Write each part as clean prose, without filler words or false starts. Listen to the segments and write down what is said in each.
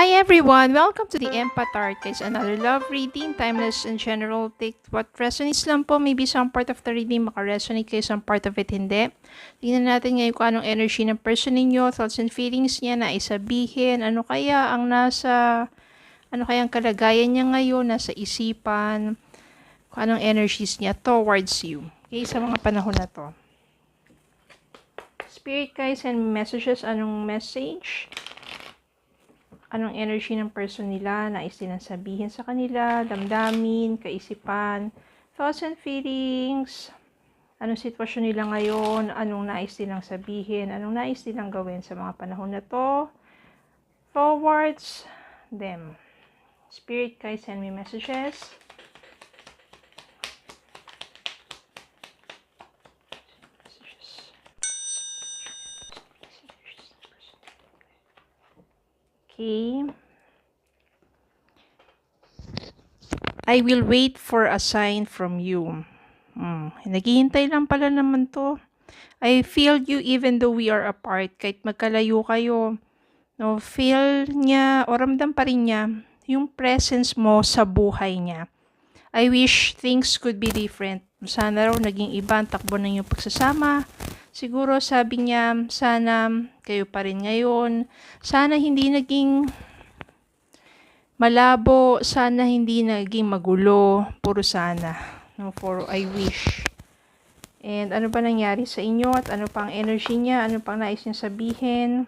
Hi everyone! Welcome to the Empath Artist, another love reading, timeless and general. Take what resonates lang po. Maybe some part of the reading makaresonate kayo, some part of it hindi. Tingnan natin ngayon kung anong energy ng person ninyo, thoughts and feelings niya na isabihin, ano kaya ang ang kalagayan niya ngayon, nasa isipan, kung anong energies niya towards you. Okay, sa mga panahon na to. Spirit guys, send messages, anong message? Anong energy ng person nila, nais nilang sabihin sa kanila, damdamin, kaisipan, thoughts and feelings, anong sitwasyon nila ngayon, anong nais nilang sabihin, anong nais nilang gawin sa mga panahon na to, towards them. Spirit guys, send me messages. Okay. I will wait for a sign from you. Naghihintay lang pala naman to. I feel you even though we are apart. Kahit magkalayo kayo, no, feel niya o ramdam pa rin niya yung presence mo sa buhay niya. I wish things could be different. Sana raw naging iba ang takbo ng iyong pagsasama. Siguro sabi niya, sana kayo pa rin ngayon. Sana hindi naging malabo, sana hindi naging magulo. Puro sana. No, for I wish. And ano ba nangyari sa inyo at ano pang energy niya, ano pang nais niya sabihin.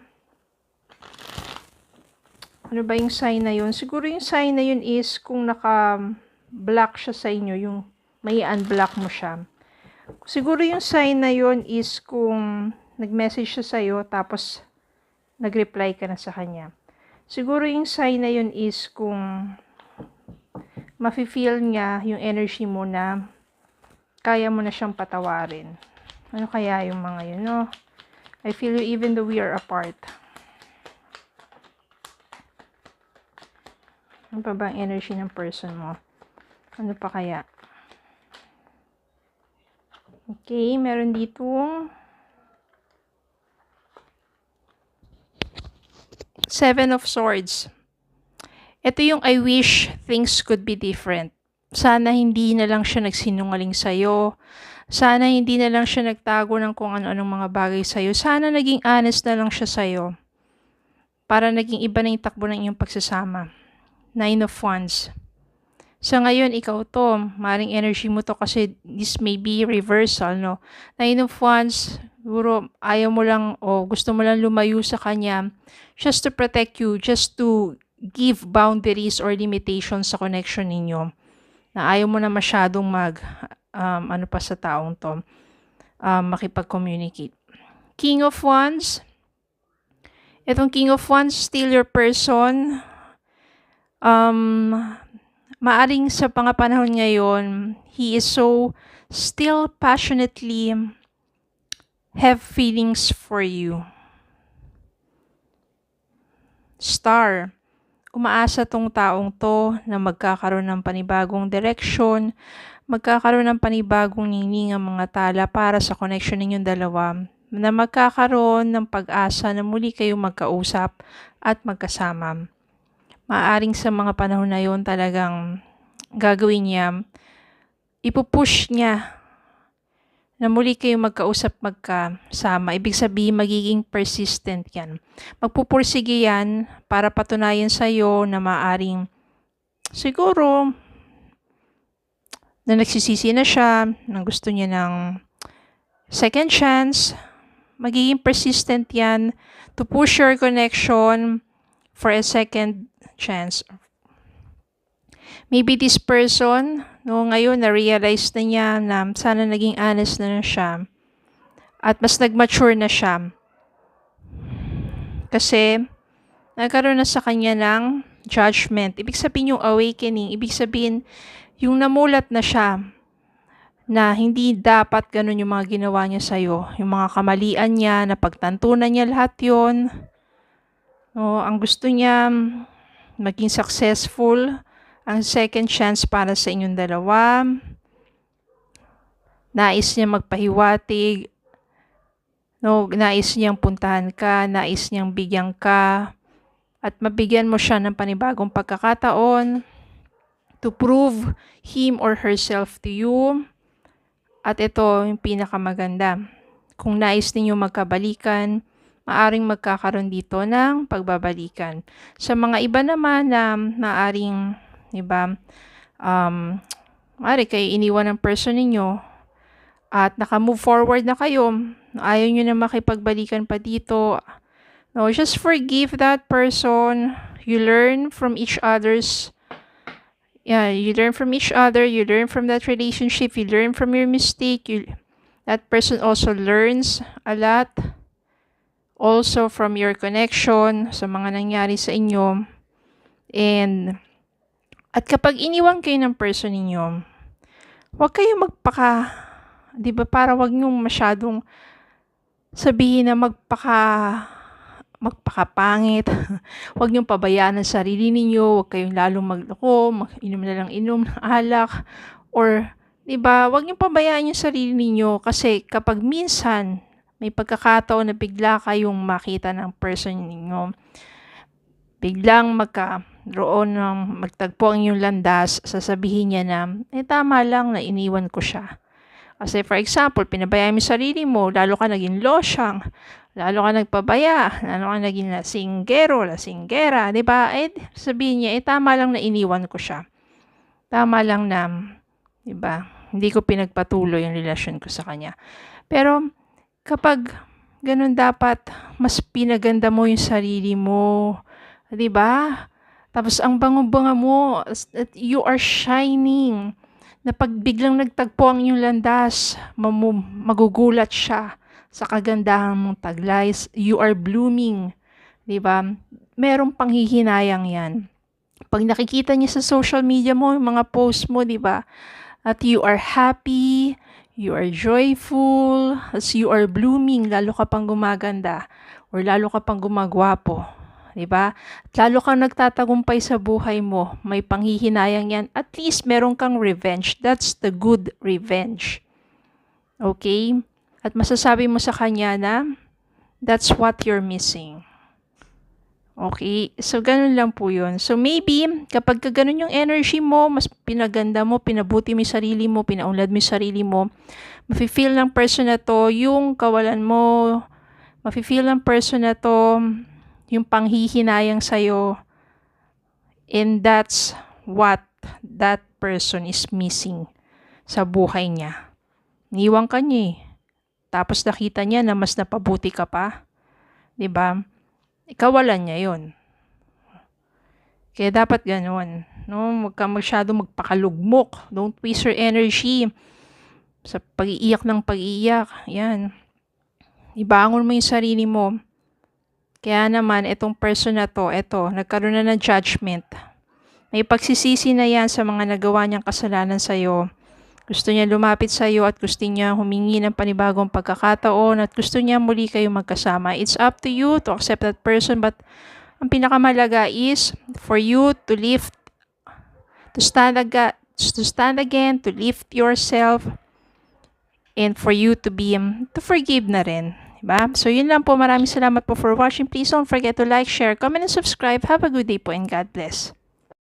Ano ba yung sign na yun? Siguro yung sign na yun is kung naka-block siya sa inyo, yung may unblock mo siya. Siguro yung sign na yun is kung nag-message siya sa'yo tapos nag-reply ka na sa kanya. Siguro yung sign na yun is kung mafe-feel niya yung energy mo na kaya mo na siyang patawarin. Ano kaya yung mga yun, no? I feel you even though we are apart. Ano pa ba ang energy ng person mo? Ano pa kaya? Okay, meron ditong 7 of Swords. Ito yung I wish things could be different. Sana hindi na lang siya nagsinungaling sa'yo. Sana hindi na lang siya nagtago ng kung ano-anong mga bagay sa'yo. Sana naging honest na lang siya sa'yo. Para naging iba na yung takbo ng iyong pagsasama. 9 of Wands. Sa ngayon, ikaw to, maring energy mo to kasi this may be reversal, no? 9 of Wands, siguro ayaw mo lang o gusto mo lang lumayo sa kanya just to protect you, just to give boundaries or limitations sa connection ninyo. Na ayaw mo na masyadong ano pa sa taong to, makipag-communicate. King of Wands, itong King of Wands, still your person. Maaring sa panahon ngayon, he is so still passionately have feelings for you. Star, umaasa tong taong to na magkakaroon ng panibagong direction, magkakaroon ng panibagong ningning ang mga tala para sa connection ninyong dalawa, na magkakaroon ng pag-asa na muli kayong magkausap at magkasama. Maaring sa mga panahon na yon talagang gagawin niya, ipupush niya na muli kayong magkausap, magkasama. Ibig sabihin, magiging persistent yan. Magpupursige yan para patunayan sa'yo na maaring siguro na nagsisisi na siya, na gusto niya ng second chance. Magiging persistent yan to push your connection for a second chance. Maybe this person, no, ngayon na-realize na niya na sana naging honest na siya at mas nag-mature na siya. Kasi nagkaroon na sa kanya ng judgment. Ibig sabihin yung awakening, ibig sabihin yung namulat na siya na hindi dapat ganun yung mga ginawa niya sa'yo. Yung mga kamalian niya, napagtantunan niya lahat yon. No, ang gusto niya maging successful, ang second chance para sa inyong dalawa. Nais niya magpahiwatig, no, nais niyang puntahan ka, nais niyang bigyan ka at mabigyan mo siya ng panibagong pagkakataon to prove him or herself to you. At ito yung pinakamaganda. Kung nais ninyo magkabalikan, maaring magkakaroon dito ng pagbabalikan. Sa mga iba naman na maaring, diba, maaari kayo iniwan ng person ninyo at naka-move forward na kayo, ayaw nyo na makipagbalikan pa dito. No, just forgive that person. You learn from each other's you learn from each other, you learn from that relationship, you learn from your mistake, that person also learns a lot also from your connection sa mga nangyari sa inyo. And at kapag iniwan kayo ng person ninyo, huwag kayo di ba, para wag nyo masyadong sabihin na magpakapangit. Huwag niyong pabayaan ang sarili ninyo, huwag kayong lalong magloko, inom na lang inom ng alak, or, diba, huwag niyong pabayaan yung sarili ninyo kasi kapag minsan may pagkakataon na bigla kayong makita ng person ninyo, biglang magtagpo ang inyong landas, sasabihin niya na, tama lang na iniwan ko siya. Kasi for example, pinabayaan mo yung sarili mo, lalo ka naging losyang, lalo ka nagpabaya, lalo ka naging lasinggera, di ba? Sabihin niya, tama lang na iniwan ko siya. Tama lang na, di ba? Hindi ko pinagpatuloy yung relasyon ko sa kanya. Pero, kapag ganun dapat, mas pinaganda mo yung sarili mo, di ba? Tapos, ang bango-bango mo, you are shining. Na pag biglang nagtagpo ang inyong landas, magugulat siya sa kagandahan mong taglay. You are blooming. Diba? Merong panghihinayang yan. Pag nakikita niya sa social media mo, yung mga post mo, diba? At you are happy, you are joyful, as you are blooming, lalo ka pang gumaganda, or lalo ka pang gumagwapo. Diba? At lalo kang nagtatagumpay sa buhay mo, may panghihinayang yan. At least meron kang revenge. That's the good revenge. Okay? At masasabi mo sa kanya na that's what you're missing. Okay? So, ganun lang po yun. So, maybe, kapag ganun yung energy mo, mas pinaganda mo, pinabuti mo yung sarili mo, pinaunlad mo yung sarili mo, mafe-feel ng person na to yung kawalan mo, mafe-feel ng person na to yung panghihinayang sa'yo, and that's what that person is missing sa buhay niya. Niiwan ka niya eh. Tapos nakita niya na mas napabuti ka pa. Diba? Ikawalan niya yun. Kaya dapat ganun. No? Huwag ka masyadong magpakalugmok. Don't waste your energy sa pag-iiyak ng pag-iiyak. Yan. Ibangon mo yung sarili mo. Kaya naman, itong person na to, nagkaroon na ng judgment. May pagsisisi na yan sa mga nagawa niyang kasalanan sa'yo. Gusto niya lumapit sa'yo at gusto niya humingi ng panibagong pagkakataon at gusto niya muli kayo magkasama. It's up to you to accept that person, but ang pinakamalaga is for you to stand again, to lift yourself, and for you to forgive na rin. Diba? So, yun lang po. Maraming salamat po for watching. Please don't forget to like, share, comment, and subscribe. Have a good day po and God bless.